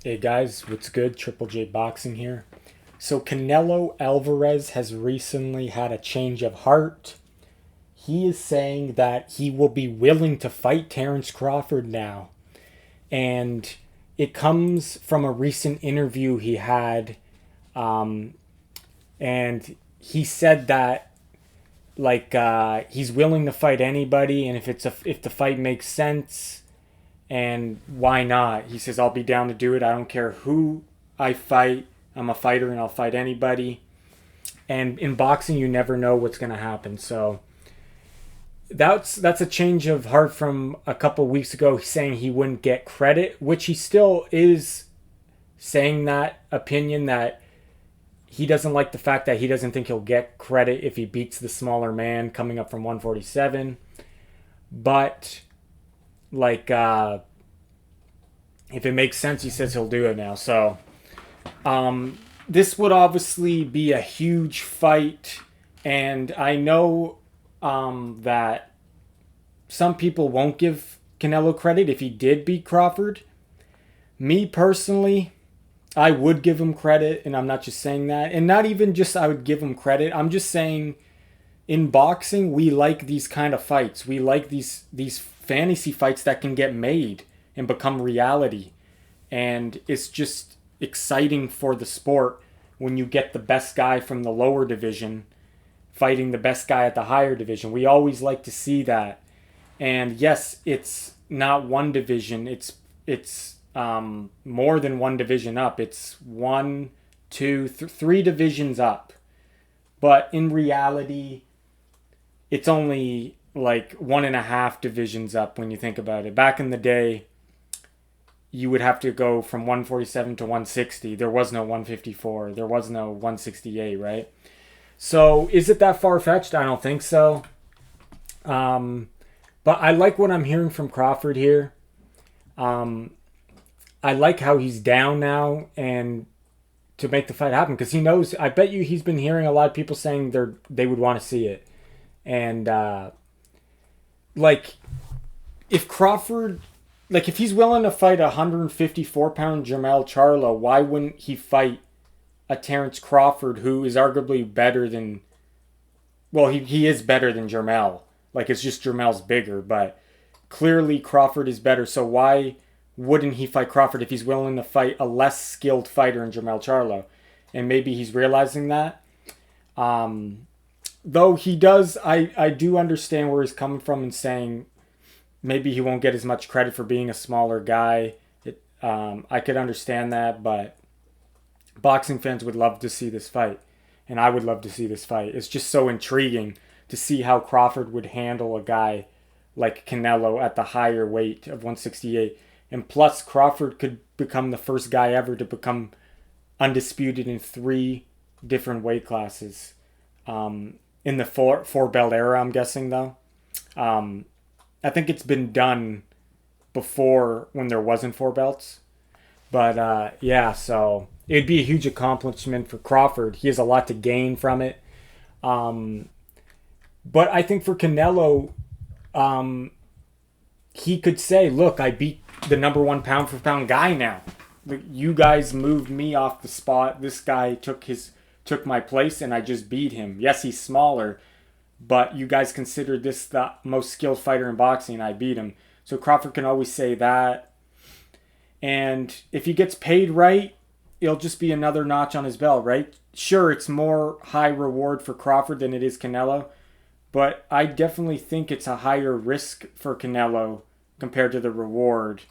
Hey guys, what's good? JJJBoxing here. So Canelo Alvarez has recently had a change of heart. He is saying that he will be willing to fight Terence Crawford now. And it comes from a recent interview he had. Um, and he said that he's willing to fight anybody, and if the fight makes sense, and why not? He says, I'll be down to do it. I don't care who I fight. I'm a fighter and I'll fight anybody. And in boxing, you never know what's going to happen. So that's a change of heart from a couple weeks ago, saying he wouldn't get credit, which he still is saying that opinion, that he doesn't like the fact that he doesn't think he'll get credit if he beats the smaller man coming up from 147. But if it makes sense, he says he'll do it now. So this would obviously be a huge fight, and I know that some people won't give Canelo credit if he did beat Crawford. Me personally, I would give him credit, and I'm not just saying that, and not even just I would give him credit. I'm just saying, in boxing, we like these kind of fights. We like these fantasy fights that can get made and become reality. And it's just exciting for the sport when you get the best guy from the lower division fighting the best guy at the higher division. We always like to see that. And yes, it's not one division. It's more than one division up. It's one, two, three divisions up. But in reality, it's only like 1.5 divisions up when you think about it. Back in the day, you would have to go from 147 to 160. There was no 154. There was no 168, right? So is it that far-fetched? I don't think so. But I like what I'm hearing from Crawford here. I like how he's down now and to make the fight happen, because he knows, I bet you he's been hearing a lot of people saying they would want to see it. And if Crawford, if he's willing to fight a 154-pound Jermell Charlo, why wouldn't he fight a Terence Crawford, who is arguably better than, well, he is better than Jermell. It's just Jermell's bigger, but clearly Crawford is better. So why wouldn't he fight Crawford if he's willing to fight a less skilled fighter in Jermell Charlo? And maybe he's realizing that. Though he does, I do understand where he's coming from and saying maybe he won't get as much credit for being a smaller guy. I could understand that, but boxing fans would love to see this fight. And I would love to see this fight. It's just so intriguing to see how Crawford would handle a guy like Canelo at the higher weight of 168. And plus, Crawford could become the first guy ever to become undisputed in 3 different weight classes. In the four belt era, I'm guessing, though. I think it's been done before when there wasn't 4 belts. But yeah, so it'd be a huge accomplishment for Crawford. He has a lot to gain from it. But I think for Canelo, he could say, look, I beat the number 1 pound for pound guy now. You guys moved me off the spot. This guy took my place and I just beat him. Yes, he's smaller, but you guys considered this the most skilled fighter in boxing and I beat him. So Crawford can always say that. And if he gets paid right, it'll just be another notch on his belt, right? Sure, it's more high reward for Crawford than it is Canelo, but I definitely think it's a higher risk for Canelo compared to the reward,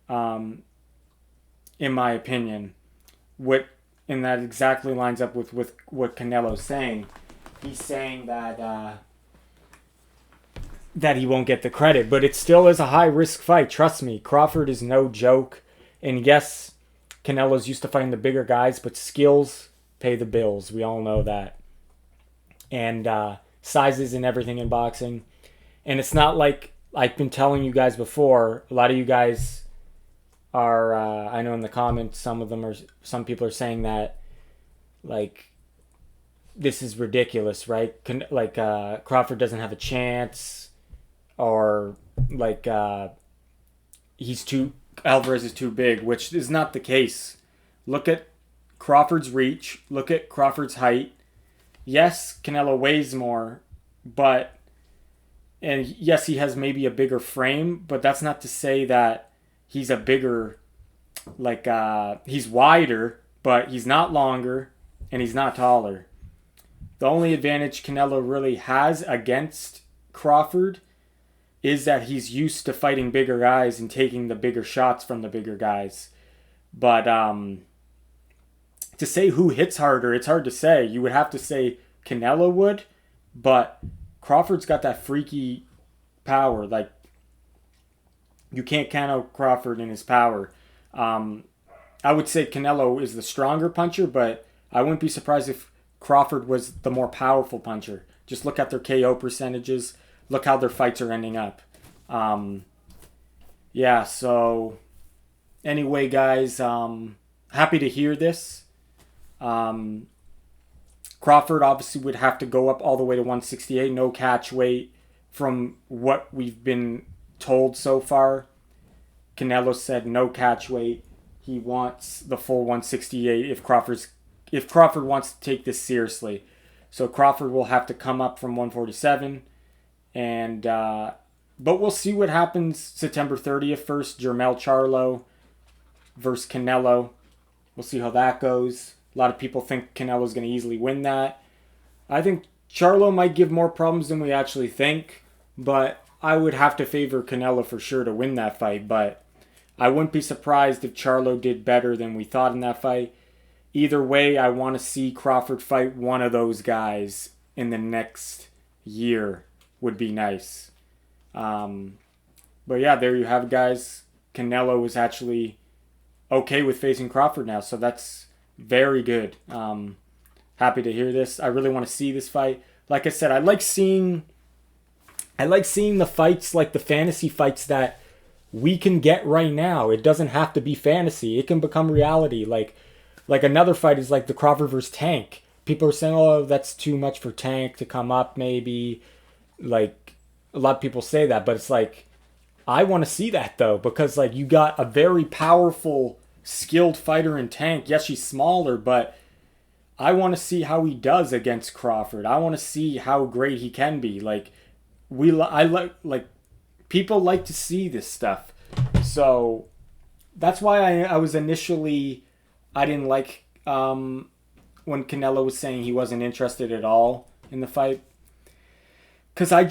in my opinion. And that exactly lines up with what Canelo's saying. He's saying that he won't get the credit, but it still is a high-risk fight. Trust me, Crawford is no joke. And yes, Canelo's used to fighting the bigger guys, but skills pay the bills. We all know that. And sizes and everything in boxing. And it's not like I've been telling you guys before. A lot of you guys are, I know in the comments, some people are saying that, this is ridiculous, right? Crawford doesn't have a chance, or he's too Alvarez is too big, which is not the case. Look at Crawford's reach. Look at Crawford's height. Yes, Canelo weighs more, but and yes, he has maybe a bigger frame, but that's not to say that he's a bigger, he's wider, but he's not longer and he's not taller. The only advantage Canelo really has against Crawford is that he's used to fighting bigger guys and taking the bigger shots from the bigger guys. But to say who hits harder, it's hard to say. You would have to say Canelo would, but Crawford's got that freaky power. Like, you can't count out Crawford in his power. I would say Canelo is the stronger puncher, but I wouldn't be surprised if Crawford was the more powerful puncher. Just look at their KO percentages. Look how their fights are ending up. Yeah, so anyway, guys, happy to hear this. Crawford obviously would have to go up all the way to 168, no catch weight from what we've been told so far. Canelo said no catch weight. He wants the full 168 if Crawford wants to take this seriously. So Crawford will have to come up from 147. And but we'll see what happens September 30th first. Jermell Charlo versus Canelo. We'll see how that goes. A lot of people think Canelo's going to easily win that. I think Charlo might give more problems than we actually think, but I would have to favor Canelo for sure to win that fight. But I wouldn't be surprised if Charlo did better than we thought in that fight. Either way, I want to see Crawford fight one of those guys in the next year. Would be nice. But yeah, there you have it, guys. Canelo is actually okay with facing Crawford now, so that's very good. Happy to hear this. I really want to see this fight. Like I said, I like seeing the fights, like the fantasy fights that we can get right now. It doesn't have to be fantasy. It can become reality. Like another fight is like the Crawford versus Tank. People are saying, oh, that's too much for Tank to come up maybe. Like, a lot of people say that, but it's like, I want to see that though, because like you got a very powerful, skilled fighter in Tank. Yes, she's smaller, but I want to see how he does against Crawford. I want to see how great he can be. Like, people like to see this stuff. So that's why I was initially, I didn't like when Canelo was saying he wasn't interested at all in the fight. Because I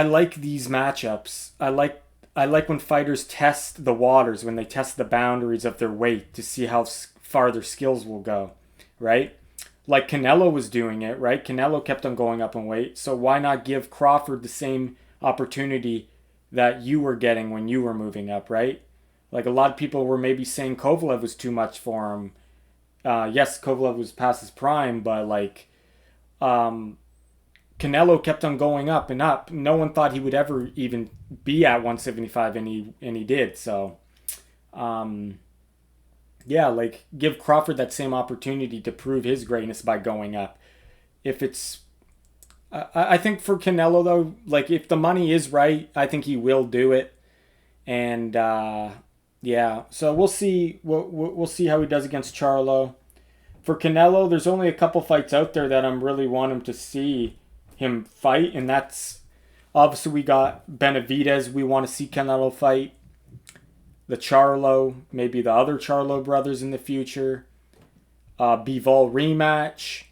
like these matchups. I like when fighters test the waters, when they test the boundaries of their weight to see how far their skills will go, right? Like Canelo was doing it, right? Canelo kept on going up in weight, so why not give Crawford the same opportunity that you were getting when you were moving up, right? Like, a lot of people were maybe saying Kovalev was too much for him. Yes, Kovalev was past his prime, but like, Canelo kept on going up and up. No one thought he would ever even be at 175, and he did. So, yeah, like, give Crawford that same opportunity to prove his greatness by going up. If it's, I think for Canelo though, like, if the money is right, I think he will do it. And yeah, so we'll see. We'll see how he does against Charlo. For Canelo, there's only a couple fights out there that I'm really wanting to see him fight, and that's obviously we got Benavidez. We want to see Canelo fight the Charlo, maybe the other Charlo brothers in the future. Bivol rematch,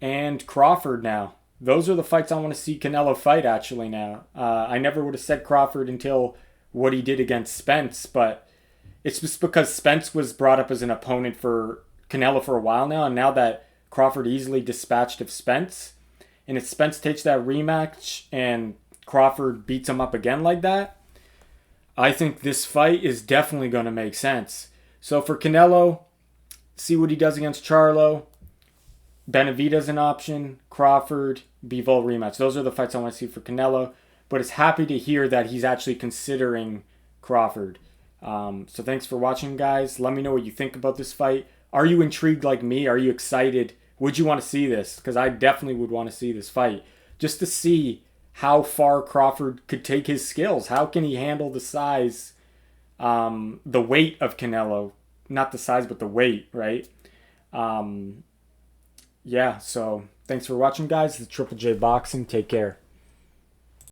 and Crawford now. Those are the fights I want to see Canelo fight actually now. I never would have said Crawford until what he did against Spence, but it's just because Spence was brought up as an opponent for Canelo for a while now, and now that Crawford easily dispatched of Spence, and if Spence takes that rematch and Crawford beats him up again like that, I think this fight is definitely going to make sense. So for Canelo, see what he does against Charlo. Benavidez an option. Crawford, Bivol rematch. Those are the fights I want to see for Canelo. But it's happy to hear that he's actually considering Crawford. So thanks for watching, guys. Let me know what you think about this fight. Are you intrigued like me? Are you excited? Would you want to see this? Because I definitely would want to see this fight. Just to see how far Crawford could take his skills. How can he handle the size the weight of Canelo, not the size, but the weight, right? Yeah, so thanks for watching, guys. The Triple J Boxing. Take care.